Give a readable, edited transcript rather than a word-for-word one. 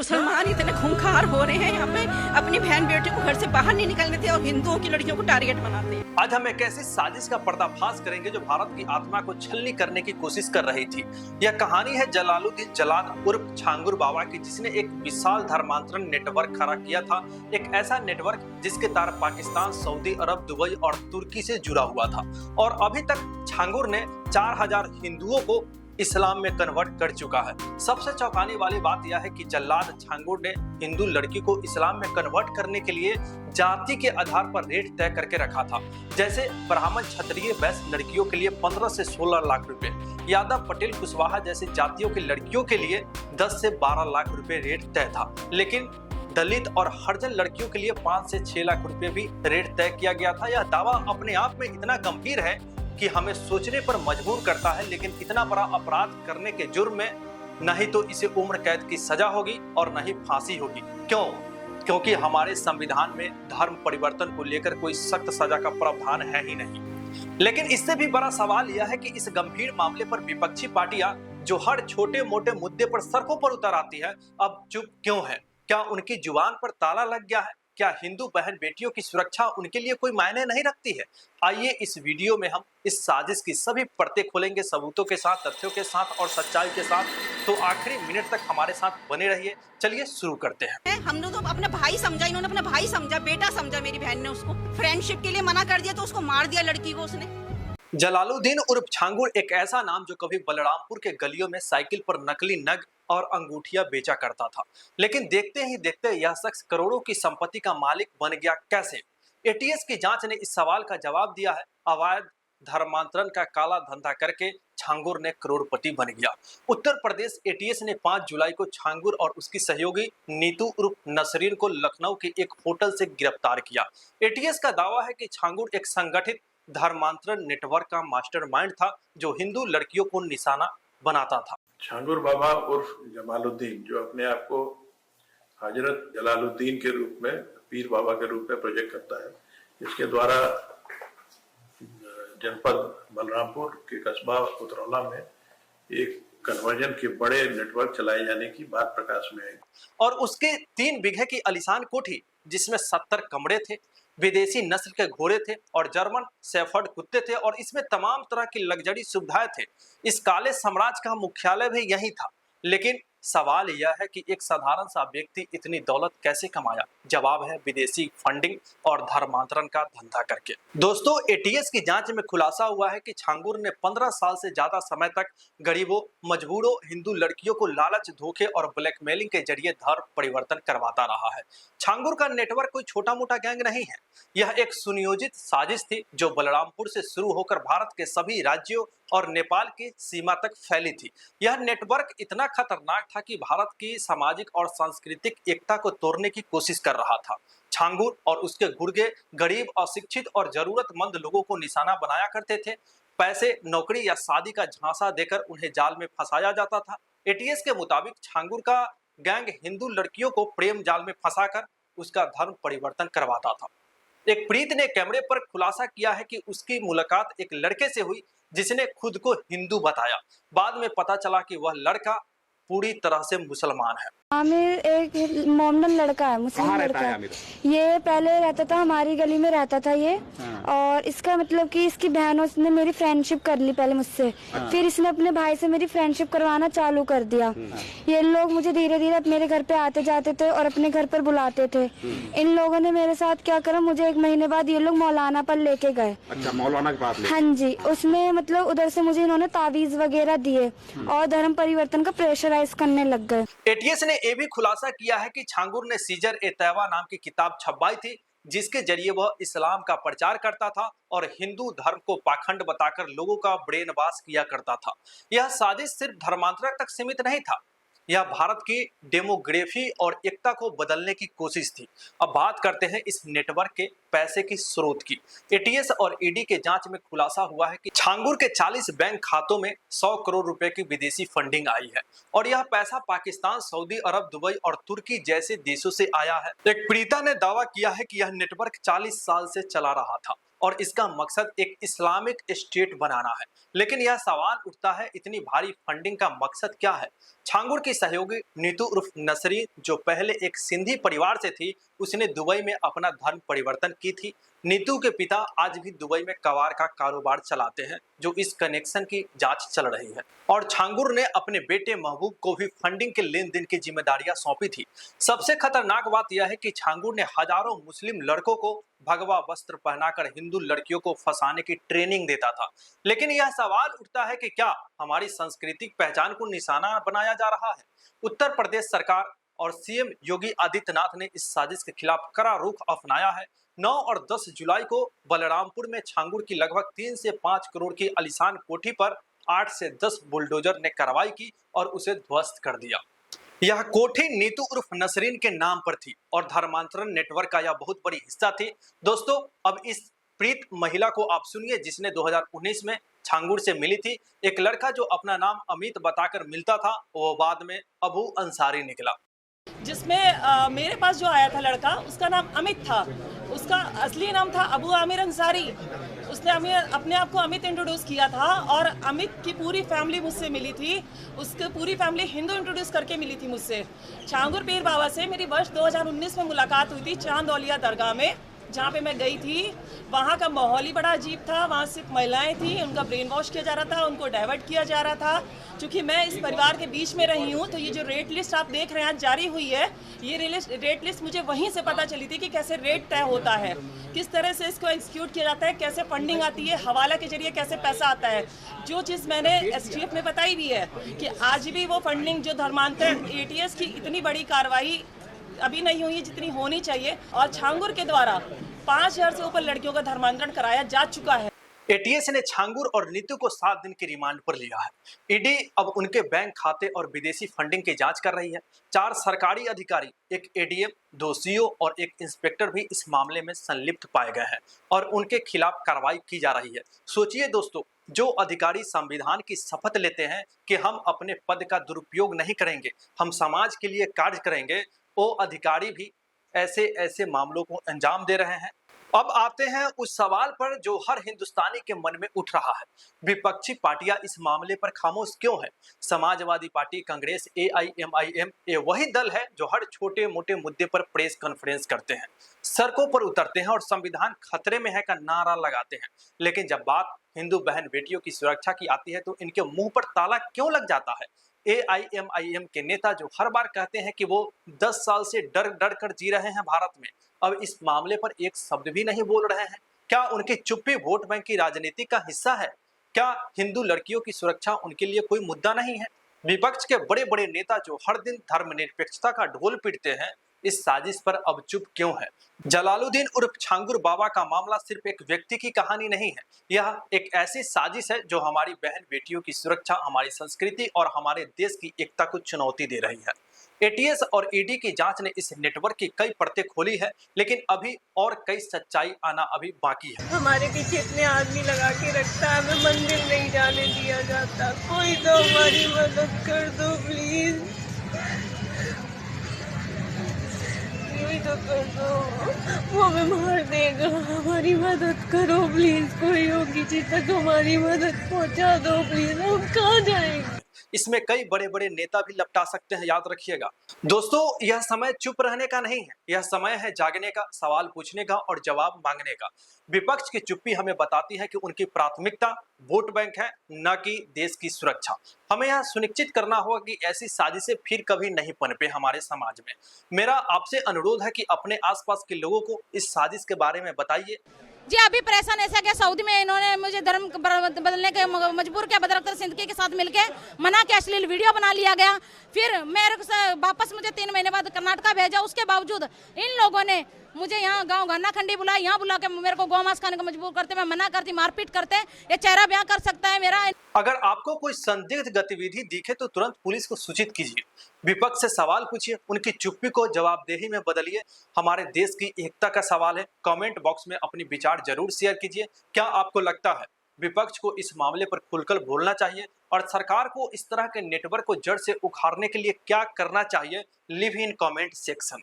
मुसलमान इतने खूंखार हो रहे हैं यहाँ पे, अपनी बहन बेटी को घर से बाहर नहीं निकलने देते और हिंदुओं की लड़कियों को टारगेट बनाते हैं। आज हम एक ऐसी साजिश का पर्दाफाश करेंगे जो भारत की आत्मा को छलनी करने की कोशिश कर रही थी। यह कहानी है जलालुद्दीन जलान उर्फ छांगुर बाबा की, जिसने एक विशाल धर्मांतरण नेटवर्क खड़ा किया था। एक ऐसा नेटवर्क जिसके तार पाकिस्तान, सऊदी अरब, दुबई और तुर्की से जुड़ा हुआ था। और अभी तक छांगुर ने 4000 हिंदुओं को इस्लाम में कन्वर्ट कर चुका है। सबसे चौंकाने वाली बात यह है कि जल्लाद छांगुर ने हिंदू लड़की को इस्लाम में कन्वर्ट करने के लिए जाति के आधार पर रेट तय करके रखा था। जैसे ब्राह्मण, क्षत्रिय, वैश्य लड़कियों के लिए 15 से 16 लाख रुपए, यादव, पटेल, कुशवाहा जैसी जातियों की लड़कियों के लिए 10 से 12 लाख रुपए रेट तय था। लेकिन दलित और हरिजन लड़कियों के लिए 5 से 6 लाख रुपए भी रेट तय किया गया था। यह दावा अपने आप में इतना गंभीर है कि हमें सोचने पर मजबूर करता है। लेकिन इतना बड़ा अपराध करने के जुर्म में न ही तो इसे उम्र कैद की सजा होगी और न ही फांसी होगी। क्यों? क्योंकि हमारे संविधान में धर्म परिवर्तन को लेकर कोई सख्त सजा का प्रावधान है ही नहीं। लेकिन इससे भी बड़ा सवाल यह है कि इस गंभीर मामले पर विपक्षी पार्टियां जो हर छोटे मोटे मुद्दे पर सड़कों पर उतर आती है, अब चुप क्यों है? क्या उनकी जुबान पर ताला लग गया है? क्या हिंदू बहन बेटियों की सुरक्षा उनके लिए कोई मायने नहीं रखती है? आइए इस वीडियो में हम इस साजिश की सभी परतें खोलेंगे, सबूतों के साथ, तथ्यों के साथ और सच्चाई के साथ। तो आखिरी मिनट तक हमारे साथ बने रहिए। चलिए शुरू करते हैं। हमने तो अपना भाई समझा, इन्होंने अपना भाई समझा, बेटा समझा। मेरी बहन ने उसको फ्रेंडशिप के लिए मना कर दिया तो उसको मार दिया लड़की को उसने। जलालुद्दीन उर्फ छांगुर एक ऐसा नाम जो कभी बलरामपुर के गलियों में साइकिल पर नकली नग और अंगूठियां बेचा करता था। लेकिन देखते ही देखते यह शख्स करोड़ों की संपत्ति का मालिक बन गया कैसे? एटीएस की जांच ने इस सवाल का जवाब दिया है। अवैध धर्मांतरण का काला धंधा करके छांगुर ने करोड़पति बन गया। उत्तर प्रदेश एटीएस ने 5 जुलाई को छांगुर और उसकी सहयोगी नीतू उर्फ नसरीन को लखनऊ के एक होटल से गिरफ्तार किया। एटीएस का दावा है कि छांगुर एक संगठित धर्मांतरण नेटवर्क का मास्टरमाइंड था जो हिंदू लड़कियों को निशाना बनाता था। छांगुर बाबा उर्फ जमालुद्दीन, जो अपने आप को हजरत जलालुद्दीन के रूप में, पीर बाबा के रूप में प्रोजेक्ट करता है, इसके द्वारा जनपद बलरामपुर के कस्बा उतरौला में एक कन्वर्जन के बड़े नेटवर्क चलाए जाने की बात प्रकाश में आई। और उसके 3 बीघे की आलीशान कोठी, जिसमें 70 कमरे थे, विदेशी नस्ल के घोड़े थे और जर्मन शेफर्ड कुत्ते थे, और इसमें तमाम तरह की लग्जरी सुविधाएं थे। इस काले साम्राज्य का मुख्यालय भी यही था। लेकिन सवाल यह है कि एक साधारण सा व्यक्ति इतनी दौलत कैसे कमाया? जवाब है विदेशी फंडिंग और धर्मांतरण का धंधा करके। दोस्तों, एटीएस की जांच में खुलासा हुआ है कि छांगुर ने 15 साल से ज्यादा समय तक गरीबों, मजबूरों, हिंदू लड़कियों को लालच, धोखे और ब्लैकमेलिंग के जरिए धर्म परिवर्तन करवाता रहा है। छांगुर का नेटवर्क कोई छोटा मोटा गैंग नहीं है। यह एक सुनियोजित साजिश थी जो बलरामपुर से शुरू होकर भारत के सभी राज्यों और नेपाल की सीमा तक फैली थी। यह नेटवर्क इतना खतरनाक था कि भारत की सामाजिक और सांस्कृतिक एकता को तोड़ने की कोशिश कर रहा था। छांगुर और उसके गुर्गे गरीब, अशिक्षित और जरूरतमंद लोगों को निशाना बनाया करते थे। पैसे, नौकरी या शादी का झांसा देकर उन्हें जाल में फंसाया जाता था। एटीएस के मुताबिक छांगुर का गैंग हिंदू लड़कियों को प्रेम जाल में फंसाकर उसका धर्म परिवर्तन करवाता था। एक प्रीत ने कैमरे पर खुलासा किया है कि उसकी मुलाकात एक लड़के से हुई जिसने खुद को हिंदू बताया। बाद में पता चला कि वह लड़का पूरी तरह से मुसलमान है। आमिर एक मोमडन लड़का है, मुस्लिम लड़का है। ये पहले रहता था, हमारी गली में रहता था ये। और इसका मतलब कि इसकी बहनों ने मेरी फ्रेंडशिप कर ली पहले मुझसे। फिर इसने अपने भाई से मेरी फ्रेंडशिप करवाना चालू कर दिया। ये लोग मुझे धीरे धीरे मेरे घर पे आते जाते थे और अपने घर पर बुलाते थे। इन लोगों ने मेरे साथ क्या करा, मुझे 1 महीने बाद ये लोग मौलाना पर लेके गए। अच्छा, मौलाना के पास? हाँ जी, उसमें मतलब उधर से मुझे इन्होंने तावीज वगैरह दिए और धर्म परिवर्तन का प्रेशराइज करने लग गए। एटीएस ने ये भी खुलासा किया है कि छांगुर ने सीजर ए तैवा नाम की किताब छपवाई थी, जिसके जरिए वह इस्लाम का प्रचार करता था और हिंदू धर्म को पाखंड बताकर लोगों का ब्रेन वॉश किया करता था। यह साजिश सिर्फ धर्मांतरण तक सीमित नहीं था, यह भारत की डेमोग्राफी और एकता को बदलने की कोशिश थी। अब बात करते हैं इस नेटवर्क के पैसे की स्रोत की। एटीएस और ईडी के जांच में खुलासा हुआ है कि छांगुर के 40 बैंक खातों में 100 करोड़ रुपए की विदेशी फंडिंग आई है और यह पैसा पाकिस्तान, सऊदी अरब, दुबई और तुर्की जैसे देशों से आया है। एक पीड़िता ने दावा किया है कि यह नेटवर्क 40 साल से चला रहा था। और इसका मकसद एक इस्लामिक स्टेट बनाना है। लेकिन यह सवाल उठता है, इतनी भारी फंडिंग का मकसद क्या है? छांगुर की सहयोगी नीतू उर्फ नसरीन, जो पहले एक सिंधी परिवार से थी, उसने दुबई में अपना धर्म परिवर्तन की थी। नीतू के पिता आज भी दुबई में कबाड़ का कारोबार चलाते हैं, जो इस कनेक्शन की जांच चल रही है। और छांगुर ने अपने बेटे महबूब को भी फंडिंग के लेन देन की जिम्मेदारियां सौंपी थी। सबसे खतरनाक बात यह है कि छांगुर ने हजारों मुस्लिम लड़कों को भगवा वस्त्र पहनाकर हिंदू लड़कियों को फंसाने की ट्रेनिंग देता था। लेकिन यह सवाल उठता है कि क्या हमारी सांस्कृतिक पहचान को निशाना बनाया जा रहा है? उत्तर प्रदेश सरकार और सीएम योगी आदित्यनाथ ने इस साजिश के खिलाफ कड़ा रुख अपनाया है। 9 और 10 जुलाई को बलरामपुर में छांगुर की लगभग 3 से 5 करोड़ की आलीशान कोठी पर 8 से 10 बुलडोजर ने कार्रवाई की और उसे ध्वस्त कर दिया। यह कोठी नीतू उर्फ नसरीन के नाम पर थी और धर्मांतरण नेटवर्क का यह बहुत बड़ी हिस्सा थी। दोस्तों, अब इस पीड़ित महिला को आप सुनिए, जिसने 2019 में छांगुर से मिली थी। एक लड़का जो अपना नाम अमित बताकर मिलता था, वो बाद में अबू अंसारी निकला। जिसमें मेरे पास जो आया था लड़का, उसका नाम अमित था। उसका असली नाम था अबू आमिर अंसारी। उसने अपने आप को अमित इंट्रोड्यूस किया था और अमित की पूरी फैमिली मुझसे मिली थी। उसकी पूरी फैमिली हिंदू इंट्रोड्यूस करके मिली थी मुझसे। छांगुर पीर बाबा से मेरी वर्ष 2019 में मुलाकात हुई थी चांदौलिया दरगाह में, जहाँ पे मैं गई थी। वहाँ का माहौल ही बड़ा अजीब था। वहाँ सिर्फ महिलाएं थी, उनका ब्रेन वॉश किया जा रहा था, उनको डाइवर्ट किया जा रहा था। क्योंकि मैं इस परिवार के बीच में रही हूँ, तो ये जो रेट लिस्ट आप देख रहे हैं जारी हुई है, ये रेट लिस्ट मुझे वहीं से पता चली थी कि कैसे रेट तय होता है, किस तरह से इसको एग्जीक्यूट किया जाता है, कैसे फंडिंग आती है, हवाला के जरिए कैसे पैसा आता है। जो चीज़ मैंने एसटीएफ में बताई भी है कि आज भी वो फंडिंग जो धर्मांतरण एटीएस की इतनी बड़ी कार्रवाई अभी नहीं हुई जितनी होनी चाहिए। और छांगुर के द्वारा 5000 से ऊपर लड़कियों का धर्मांतरण कराया जा चुका है। एटीएस ने छांगुर और नीतू को 7 दिन की रिमांड पर लिया है। ईडी अब उनके बैंक खाते और विदेशी फंडिंग की जांच कर रही है। 4 सरकारी अधिकारी, एक एडीएम, 2 सीओ और एक इंस्पेक्टर भी इस मामले में संलिप्त पाए गए हैं और उनके खिलाफ कार्रवाई की जा रही है। सोचिए दोस्तों, जो अधिकारी संविधान की शपथ लेते हैं कि हम अपने पद का दुरुपयोग नहीं करेंगे, हम समाज के लिए कार्य करेंगे, वो अधिकारी भी ऐसे मामलों को अंजाम दे रहे हैं। अब आते हैं उस सवाल पर जो हर हिंदुस्तानी के मन में उठ रहा है, विपक्षी पार्टियां इस मामले पर खामोश क्यों है? समाजवादी पार्टी, कांग्रेस, एआईएमआईएम, ये वही दल है जो हर छोटे मोटे मुद्दे पर प्रेस कॉन्फ्रेंस करते हैं, सड़कों पर उतरते हैं और संविधान खतरे में है का नारा लगाते हैं। लेकिन जब बात हिंदू बहन बेटियों की सुरक्षा की आती है तो इनके मुंह पर ताला क्यों लग जाता है? एआईएमआईएम के नेता जो हर बार कहते हैं कि वो 10 साल से डर डर कर जी रहे हैं भारत में, अब इस मामले पर एक शब्द भी नहीं बोल रहे हैं। क्या उनकी चुप्पी वोट बैंक की राजनीति का हिस्सा है? क्या हिंदू लड़कियों की सुरक्षा उनके लिए कोई मुद्दा नहीं है? विपक्ष के बड़े बड़े नेता जो हर दिन धर्मनिरपेक्षता का ढोल पीटते हैं, इस साजिश पर अब चुप क्यों है? जलालुद्दीन उर्फ छांगुर बाबा का मामला सिर्फ एक व्यक्ति की कहानी नहीं है, यह एक ऐसी साजिश है जो हमारी बहन बेटियों की सुरक्षा, हमारी संस्कृति और हमारे देश की एकता को चुनौती दे रही है। एटीएस और ईडी की जांच ने इस नेटवर्क की कई परतें खोली है, लेकिन अभी और कई सच्चाई आना अभी बाकी है। हमारे पीछे इतने आदमी लगा के रखता है, हमें मंदिर नहीं जाने दिया जाता। कोई तो हमारी मदद कर दो प्लीज, कोई तो कर दो, वो हमें मार देगा। हमारी मदद करो प्लीज, कोई होगी जी तक हमारी मदद पहुंचा दो प्लीज। हम कहाँ जाएंगे? इसमें कई बड़े बड़े नेता भी लपटा सकते हैं, याद रखिएगा। दोस्तों, यह समय चुप रहने का नहीं है, यह समय है जागने का, सवाल पूछने का और जवाब मांगने का। विपक्ष की चुप्पी हमें बताती है कि उनकी प्राथमिकता वोट बैंक है, न कि देश की सुरक्षा। हमें यह सुनिश्चित करना होगा कि ऐसी साजिशें फिर कभी नहीं पनपे हमारे समाज में। मेरा आपसे अनुरोध है कि अपने आसपास के लोगों को इस साजिश के बारे में बताइए। जी, अभी परेशान ऐसा क्या, सऊदी में इन्होंने मुझे धर्म बदलने के मजबूर किया, बदरख्तर सिद्दीकी के साथ मिलके मना के अश्लील वीडियो बना लिया गया। फिर मेरे से वापस मुझे 3 महीने बाद कर्नाटका भेजा। उसके बावजूद इन लोगों ने मुझे यहाँ गांव घन्ना खंडी बुलाया, यहाँ बुला के मेरे को गौ मांस खाने को मजबूर करते, मैं मना करती, मारपीट करते। ये चेहरा बयां कर सकता है मेरा। अगर आपको कोई संदिग्ध गतिविधि दिखे तो तुरंत पुलिस को सूचित कीजिए, विपक्ष से सवाल पूछिए, उनकी चुप्पी को जवाबदेही में बदलिए। हमारे देश की एकता का सवाल है। कमेंट बॉक्स में अपनी विचार जरूर शेयर कीजिए। क्या आपको लगता है विपक्ष को इस मामले पर खुलकर बोलना चाहिए और सरकार को इस तरह के नेटवर्क को जड़ से उखाड़ने के लिए क्या करना चाहिए? Live in comment section.